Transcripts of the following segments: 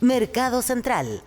Mercado Central.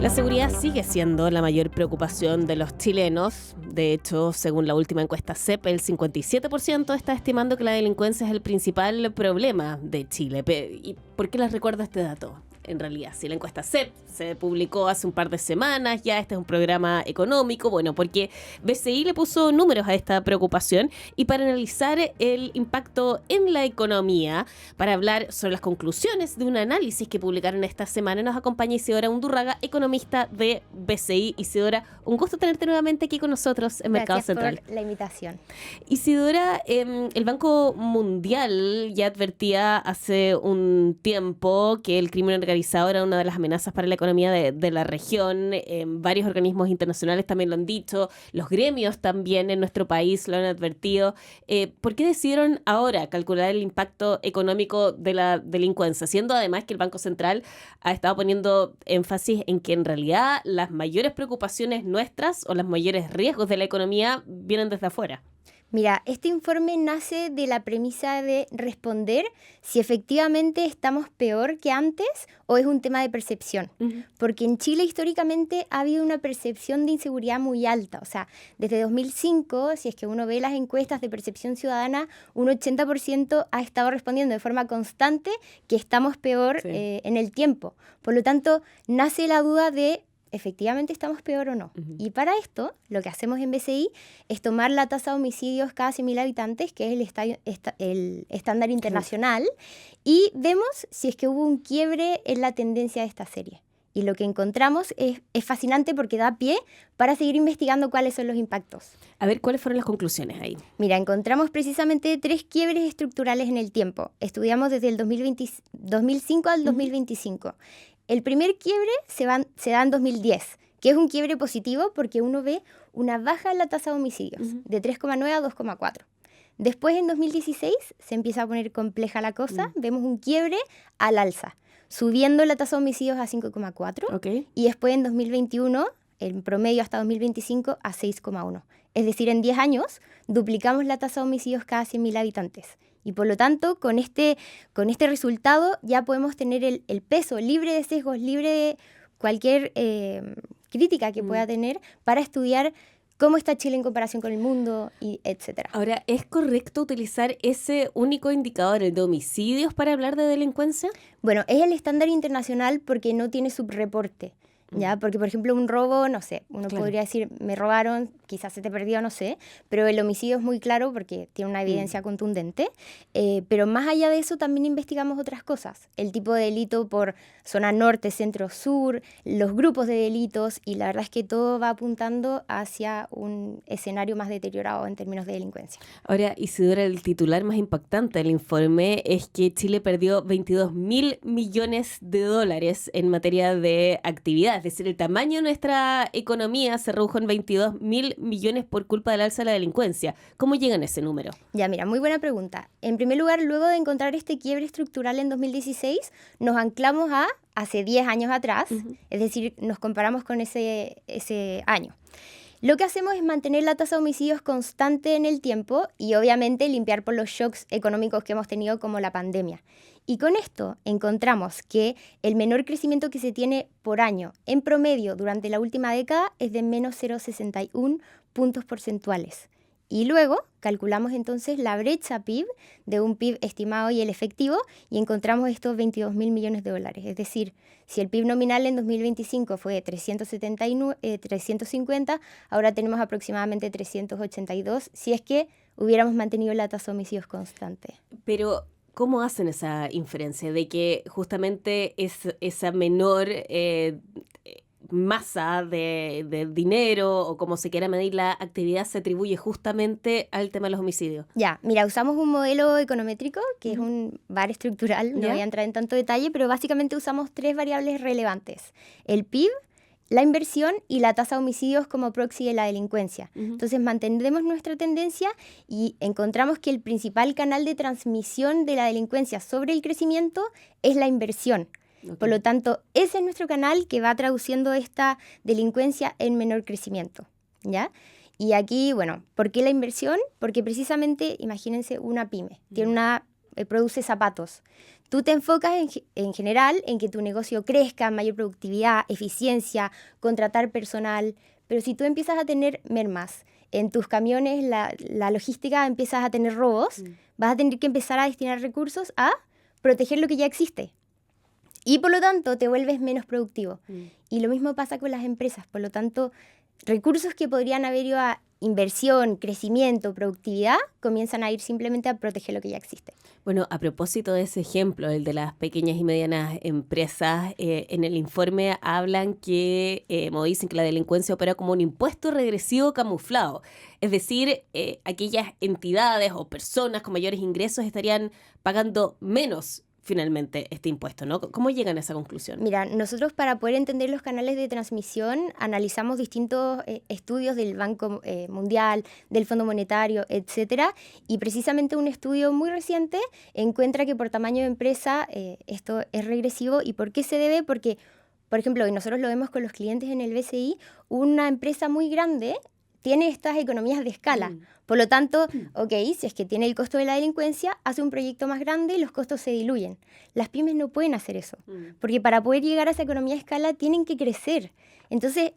La seguridad sigue siendo la mayor preocupación de los chilenos. De hecho, según la última encuesta CEP, el 57% está estimando que la delincuencia es el principal problema de Chile. ¿Y por qué les recuerdo este dato? En realidad, si la encuesta CEP se publicó hace un par de semanas, ya este es un programa económico, bueno, porque BCI le puso números a esta preocupación y para analizar el impacto en la economía, para hablar sobre las conclusiones de un análisis que publicaron esta semana, nos acompaña Isidora Undurraga, economista de BCI. Isidora, un gusto tenerte nuevamente aquí con nosotros en Mercado Central. Gracias por la invitación. Isidora, el Banco Mundial ya advertía hace un tiempo que el crimen organizado era una de las amenazas para la economía de la región. Varios organismos internacionales también lo han dicho, los gremios también en nuestro país lo han advertido. ¿Por qué decidieron ahora calcular el impacto económico de la delincuencia? Siendo además que el Banco Central ha estado poniendo énfasis en que en realidad las mayores preocupaciones nuestras o los mayores riesgos de la economía vienen desde afuera. Mira, este informe nace de la premisa de responder si efectivamente estamos peor que antes o es un tema de percepción. Uh-huh. Porque en Chile históricamente ha habido una percepción de inseguridad muy alta. O sea, desde 2005, si es que uno ve las encuestas de percepción ciudadana, un 80% ha estado respondiendo de forma constante que estamos peor en el tiempo. Por lo tanto, nace la duda de efectivamente estamos peor o no. Uh-huh. Y para esto, lo que hacemos en BCI es tomar la tasa de homicidios cada 100.000 habitantes, que es el estándar internacional, y vemos si es que hubo un quiebre en la tendencia de esta serie. Y lo que encontramos es fascinante porque da pie para seguir investigando cuáles son los impactos. A ver, ¿cuáles fueron las conclusiones ahí? Encontramos precisamente 3 quiebres estructurales en el tiempo. Estudiamos desde el 2005 al 2025. El primer quiebre se da en 2010, que es un quiebre positivo porque uno ve una baja en la tasa de homicidios, de 3,9 a 2,4. Después, en 2016, se empieza a poner compleja la cosa, vemos un quiebre al alza, subiendo la tasa de homicidios a 5,4, okay. Y después en 2021, en promedio hasta 2025, a 6,1. Es decir, en 10 años, duplicamos la tasa de homicidios cada 100.000 habitantes. Y por lo tanto, con este resultado ya podemos tener el peso libre de sesgos, libre de cualquier crítica que pueda tener para estudiar cómo está Chile en comparación con el mundo, y etcétera. Ahora, ¿es correcto utilizar ese único indicador, el de homicidios, para hablar de delincuencia? Bueno, es el estándar internacional porque no tiene subreporte. ¿Ya? Porque, por ejemplo, un robo, no sé, uno podría decir, me robaron, quizás se te perdió, no sé, pero el homicidio es muy claro porque tiene una evidencia contundente, pero más allá de eso también investigamos otras cosas, el tipo de delito por zona norte, centro, sur, los grupos de delitos, y la verdad es que todo va apuntando hacia un escenario más deteriorado en términos de delincuencia. Ahora, Isidora, el titular más impactante del informe es que Chile perdió $22.000 millones en materia de actividad. Es decir, el tamaño de nuestra economía se redujo en 22.000 millones por culpa del alza de la delincuencia. ¿Cómo llegan a ese número? Ya, mira, muy buena pregunta. En primer lugar, luego de encontrar este quiebre estructural en 2016, nos anclamos a hace 10 años atrás, es decir, nos comparamos con ese año. Lo que hacemos es mantener la tasa de homicidios constante en el tiempo y obviamente limpiar por los shocks económicos que hemos tenido como la pandemia. Y con esto encontramos que el menor crecimiento que se tiene por año en promedio durante la última década es de menos 0,61 puntos porcentuales. Y luego calculamos entonces la brecha PIB de un PIB estimado y el efectivo y encontramos estos $22.000 millones. Es decir, si el PIB nominal en 2025 fue de 350, ahora tenemos aproximadamente 382, si es que hubiéramos mantenido la tasa de homicidios constante. Pero ¿cómo hacen esa inferencia de que justamente esa menor masa de dinero o como se quiera medir la actividad se atribuye justamente al tema de los homicidios? Ya, mira, usamos un modelo econométrico que es un VAR estructural, no voy a entrar en tanto detalle, pero básicamente usamos 3 variables relevantes: el PIB, la inversión y la tasa de homicidios como proxy de la delincuencia. Entonces mantenemos nuestra tendencia y encontramos que el principal canal de transmisión de la delincuencia sobre el crecimiento es la inversión. Okay. Por lo tanto, ese es nuestro canal que va traduciendo esta delincuencia en menor crecimiento, ¿ya? Y aquí, bueno, ¿por qué la inversión? Porque precisamente, imagínense una pyme, produce zapatos. Tú te enfocas en general en que tu negocio crezca, mayor productividad, eficiencia, contratar personal, pero si tú empiezas a tener mermas en tus camiones, la logística, empiezas a tener robos, vas a tener que empezar a destinar recursos a proteger lo que ya existe. Y por lo tanto te vuelves menos productivo. Y lo mismo pasa con las empresas. Por lo tanto, recursos que podrían haber ido a inversión, crecimiento, productividad, comienzan a ir simplemente a proteger lo que ya existe. Bueno, a propósito de ese ejemplo, el de las pequeñas y medianas empresas, en el informe hablan que, como dicen, que la delincuencia opera como un impuesto regresivo camuflado. Es decir, aquellas entidades o personas con mayores ingresos estarían pagando menos finalmente este impuesto, ¿no? ¿Cómo llegan a esa conclusión? Mira, nosotros para poder entender los canales de transmisión analizamos distintos estudios del Banco Mundial, del Fondo Monetario, etcétera, y precisamente un estudio muy reciente encuentra que por tamaño de empresa esto es regresivo. ¿Y por qué se debe? Porque, por ejemplo, y nosotros lo vemos con los clientes en el BCI, una empresa muy grande tiene estas economías de escala. Por lo tanto, si es que tiene el costo de la delincuencia, hace un proyecto más grande y los costos se diluyen. Las pymes no pueden hacer eso, porque para poder llegar a esa economía de escala tienen que crecer. Entonces,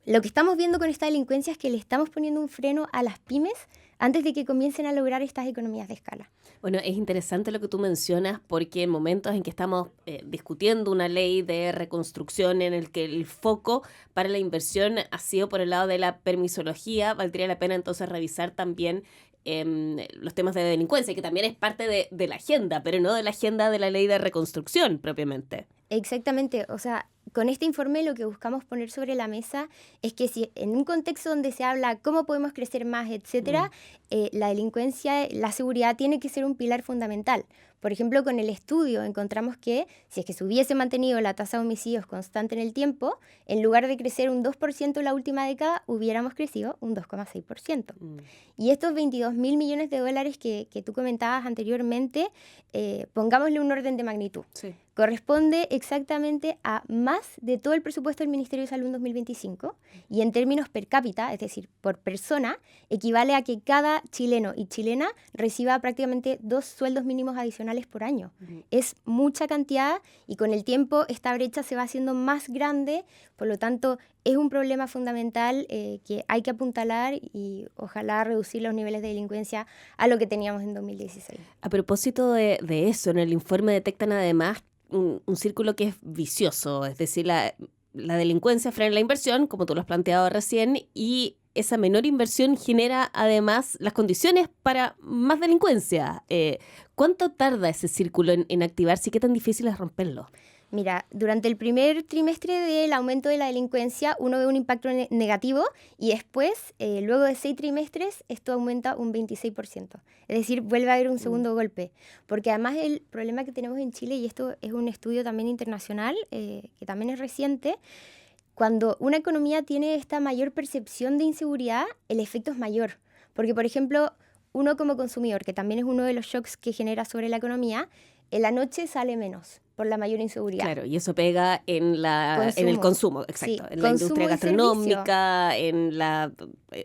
lo que estamos viendo con esta delincuencia es que le estamos poniendo un freno a las pymes antes de que comiencen a lograr estas economías de escala. Bueno, es interesante lo que tú mencionas porque en momentos en que estamos discutiendo una ley de reconstrucción en el que el foco para la inversión ha sido por el lado de la permisología, valdría la pena entonces revisar también los temas de delincuencia, que también es parte de la agenda, pero no de la agenda de la ley de reconstrucción propiamente. Exactamente, o sea, con este informe lo que buscamos poner sobre la mesa es que si en un contexto donde se habla cómo podemos crecer más, etcétera, la delincuencia, la seguridad tiene que ser un pilar fundamental. Por ejemplo, con el estudio encontramos que si es que se hubiese mantenido la tasa de homicidios constante en el tiempo, en lugar de crecer un 2% en la última década, hubiéramos crecido un 2,6%. Y estos 22.000 millones de dólares que tú comentabas anteriormente, pongámosle un orden de magnitud. Sí. Corresponde exactamente a más de todo el presupuesto del Ministerio de Salud en 2025 y en términos per cápita, es decir, por persona, equivale a que cada chileno y chilena reciba prácticamente 2 sueldos mínimos adicionales por año. Es mucha cantidad y con el tiempo esta brecha se va haciendo más grande, por lo tanto es un problema fundamental que hay que apuntalar y ojalá reducir los niveles de delincuencia a lo que teníamos en 2016. A propósito de eso, en el informe detectan además un círculo que es vicioso, es decir, la delincuencia frena la inversión, como tú lo has planteado recién, y esa menor inversión genera además las condiciones para más delincuencia. ¿Cuánto tarda ese círculo en activarse y qué tan difícil es romperlo? Mira, durante el primer trimestre del aumento de la delincuencia uno ve un impacto negativo y después, luego de 6 trimestres, esto aumenta un 26%. Es decir, vuelve a haber un segundo golpe. Porque además el problema que tenemos en Chile, y esto es un estudio también internacional, que también es reciente, cuando una economía tiene esta mayor percepción de inseguridad, el efecto es mayor. Porque, por ejemplo, uno como consumidor, que también es uno de los shocks que genera sobre la economía, en la noche sale menos por la mayor inseguridad. Claro, y eso pega en el consumo, exacto, sí, en la industria gastronómica, en las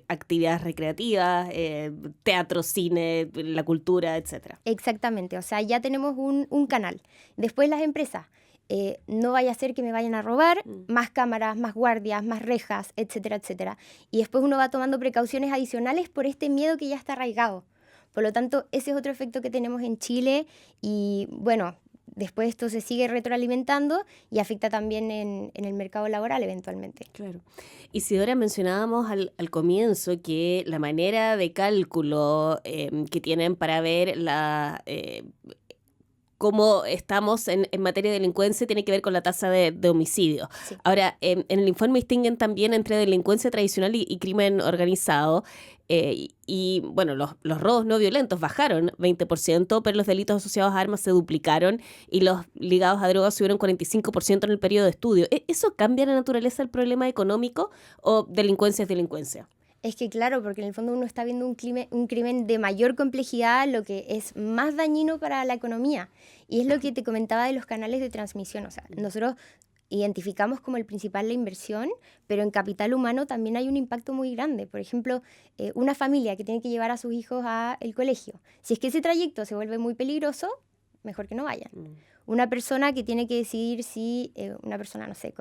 actividades recreativas, teatro, cine, la cultura, etcétera. Exactamente, o sea, ya tenemos un canal. Después las empresas, no vaya a ser que me vayan a robar, más cámaras, más guardias, más rejas, etcétera, etcétera. Y después uno va tomando precauciones adicionales por este miedo que ya está arraigado. Por lo tanto, ese es otro efecto que tenemos en Chile y, bueno, después esto se sigue retroalimentando y afecta también en el mercado laboral eventualmente. Claro. Isidora, mencionábamos al comienzo que la manera de cálculo que tienen para ver cómo estamos en materia de delincuencia tiene que ver con la tasa de homicidio. Sí. Ahora, en el informe distinguen también entre delincuencia tradicional y crimen organizado. Y bueno, los robos no violentos bajaron 20%, pero los delitos asociados a armas se duplicaron y los ligados a drogas subieron 45% en el periodo de estudio. ¿Eso cambia la naturaleza del problema económico o delincuencia es delincuencia? Es que claro, porque en el fondo uno está viendo un crimen de mayor complejidad, lo que es más dañino para la economía. Y es lo que te comentaba de los canales de transmisión. O sea, nosotros identificamos como el principal la inversión, pero en capital humano también hay un impacto muy grande. Por ejemplo, una familia que tiene que llevar a sus hijos al colegio. Si es que ese trayecto se vuelve muy peligroso, mejor que no vayan. Una persona que tiene que decidir si, una persona, no sé,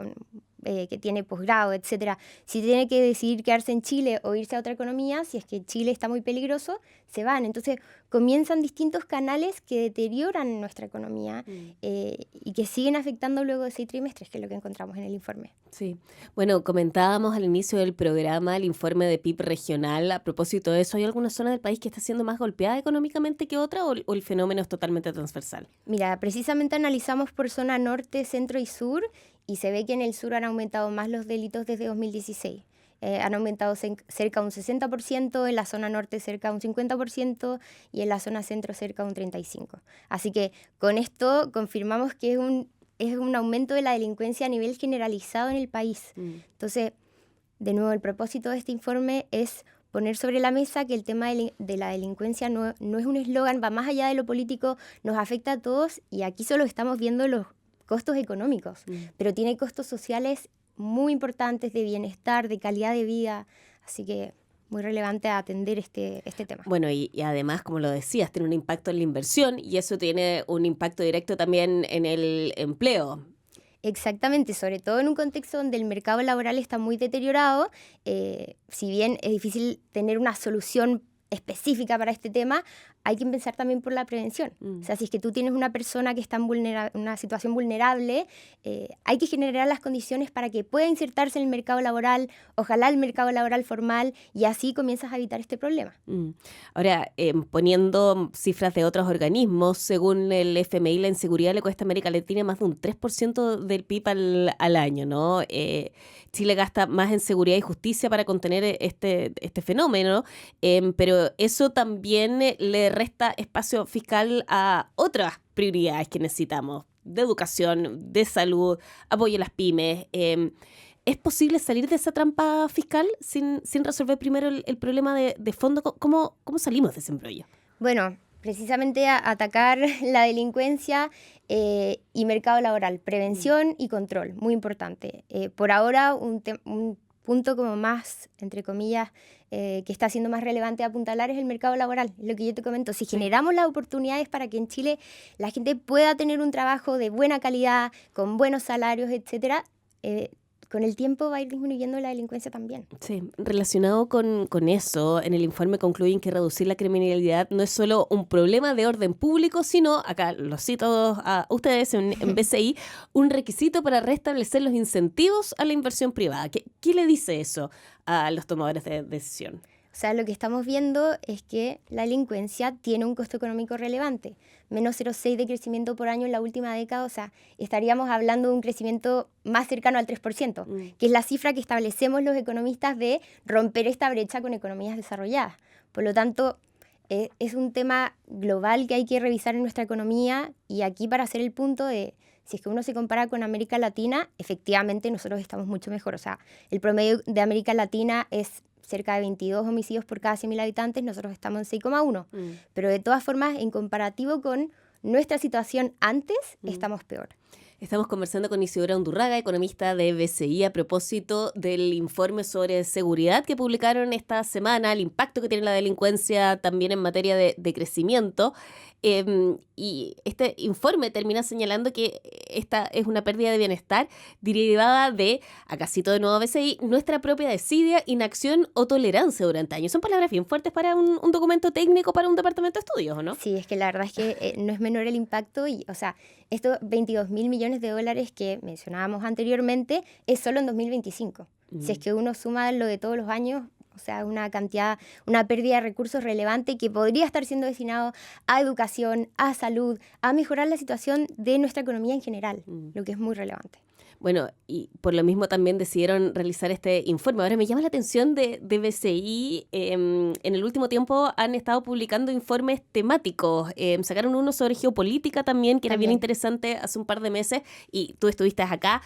que tiene posgrado, etcétera, si tiene que decidir quedarse en Chile o irse a otra economía, si es que Chile está muy peligroso, se van. Entonces comienzan distintos canales que deterioran nuestra economía y que siguen afectando luego de 6 trimestres, que es lo que encontramos en el informe. Sí. Bueno, comentábamos al inicio del programa el informe de PIB regional. A propósito de eso, ¿hay alguna zona del país que está siendo más golpeada económicamente que otra o el fenómeno es totalmente transversal? Mira, precisamente analizamos por zona norte, centro y sur y se ve que en el sur han aumentado más los delitos desde 2016. Han aumentado cerca de un 60%, en la zona norte cerca de un 50% y en la zona centro cerca de un 35%. Así que con esto confirmamos que es un aumento de la delincuencia a nivel generalizado en el país. Entonces, de nuevo, el propósito de este informe es poner sobre la mesa que el tema de la delincuencia no es un eslogan, va más allá de lo político, nos afecta a todos y aquí solo estamos viendo los costos económicos, pero tiene costos sociales muy importantes de bienestar, de calidad de vida, así que muy relevante atender este tema. Bueno, y además, como lo decías, tiene un impacto en la inversión y eso tiene un impacto directo también en el empleo. Exactamente, sobre todo en un contexto donde el mercado laboral está muy deteriorado, si bien es difícil tener una solución específica para este tema, hay que empezar también por la prevención. O sea, si es que tú tienes una persona que está en una situación vulnerable, hay que generar las condiciones para que pueda insertarse en el mercado laboral, ojalá el mercado laboral formal, y así comienzas a evitar este problema. Ahora, poniendo cifras de otros organismos, según el FMI, la inseguridad le cuesta a América Latina más de un 3% del PIB al año, ¿no? Chile gasta más en seguridad y justicia para contener este fenómeno, pero eso también le resta espacio fiscal a otras prioridades que necesitamos, de educación, de salud, apoyo a las pymes. ¿Es posible salir de esa trampa fiscal sin resolver primero el problema de fondo? ¿Cómo salimos de ese embrollo? Bueno, precisamente atacar la delincuencia y mercado laboral, prevención y control, muy importante. Por ahora, un punto como más, entre comillas, que está siendo más relevante apuntalar es el mercado laboral, es lo que yo te comento. Si generamos las oportunidades para que en Chile la gente pueda tener un trabajo de buena calidad, con buenos salarios, etcétera, con el tiempo va a ir disminuyendo la delincuencia también. Sí, relacionado con eso, en el informe concluyen que reducir la criminalidad no es solo un problema de orden público, sino, acá los cito a ustedes en BCI, un requisito para restablecer los incentivos a la inversión privada. ¿Qué le dice eso a los tomadores de decisión? O sea, lo que estamos viendo es que la delincuencia tiene un costo económico relevante. Menos 0,6 de crecimiento por año en la última década, o sea, estaríamos hablando de un crecimiento más cercano al 3%, que es la cifra que establecemos los economistas de romper esta brecha con economías desarrolladas. Por lo tanto, es un tema global que hay que revisar en nuestra economía y aquí para hacer el punto de, si es que uno se compara con América Latina, efectivamente nosotros estamos mucho mejor. O sea, el promedio de América Latina es cerca de 22 homicidios por cada 100.000 habitantes, nosotros estamos en 6,1. Pero de todas formas, en comparativo con nuestra situación antes, estamos peor. Estamos conversando con Isidora Undurraga, economista de BCI, a propósito del informe sobre seguridad que publicaron esta semana, el impacto que tiene la delincuencia también en materia de crecimiento. Y este informe termina señalando que esta es una pérdida de bienestar derivada de, acá cito de nuevo a BCI, nuestra propia desidia, inacción o tolerancia durante años. Son palabras bien fuertes para un documento técnico, para un departamento de estudios, ¿o no? Sí, es que la verdad es que no es menor el impacto y, o sea, estos 22.000 millones de dólares que mencionábamos anteriormente es solo en 2025. Si es que uno suma lo de todos los años, o sea, una pérdida de recursos relevante que podría estar siendo destinado a educación, a salud, a mejorar la situación de nuestra economía en general, lo que es muy relevante. Bueno, y por lo mismo también decidieron realizar este informe. Ahora me llama la atención de BCI, en el último tiempo han estado publicando informes temáticos. Sacaron uno sobre geopolítica también, que era bien interesante hace un par de meses, y tú estuviste acá.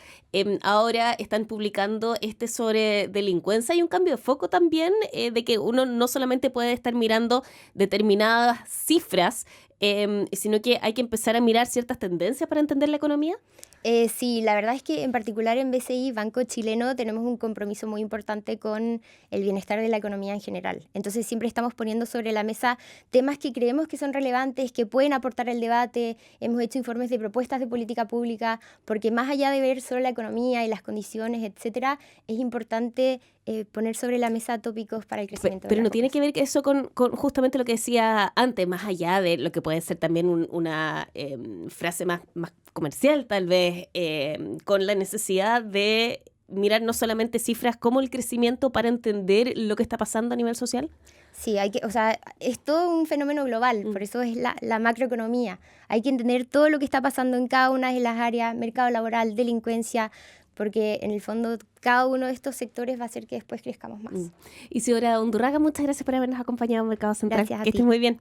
Ahora están publicando este sobre delincuencia. Hay un cambio de foco también, de que uno no solamente puede estar mirando determinadas cifras, sino que hay que empezar a mirar ciertas tendencias para entender la economía. Sí, la verdad es que en particular en BCI, Banco Chileno, tenemos un compromiso muy importante con el bienestar de la economía en general. Entonces siempre estamos poniendo sobre la mesa temas que creemos que son relevantes, que pueden aportar al debate. Hemos hecho informes de propuestas de política pública, porque más allá de ver solo la economía y las condiciones, etcétera, es importante poner sobre la mesa tópicos para el crecimiento. Pero no tiene que ver eso con justamente lo que decía antes, más allá de lo que puede ser también una frase más comercial, tal vez, con la necesidad de mirar no solamente cifras como el crecimiento para entender lo que está pasando a nivel social. Sí, o sea, es todo un fenómeno global, por eso es la macroeconomía. Hay que entender todo lo que está pasando en cada una de las áreas, mercado laboral, delincuencia, porque en el fondo cada uno de estos sectores va a hacer que después crezcamos más. Isidora Undurraga, muchas gracias por habernos acompañado en Mercado Central. Gracias a Que ti. estés muy bien.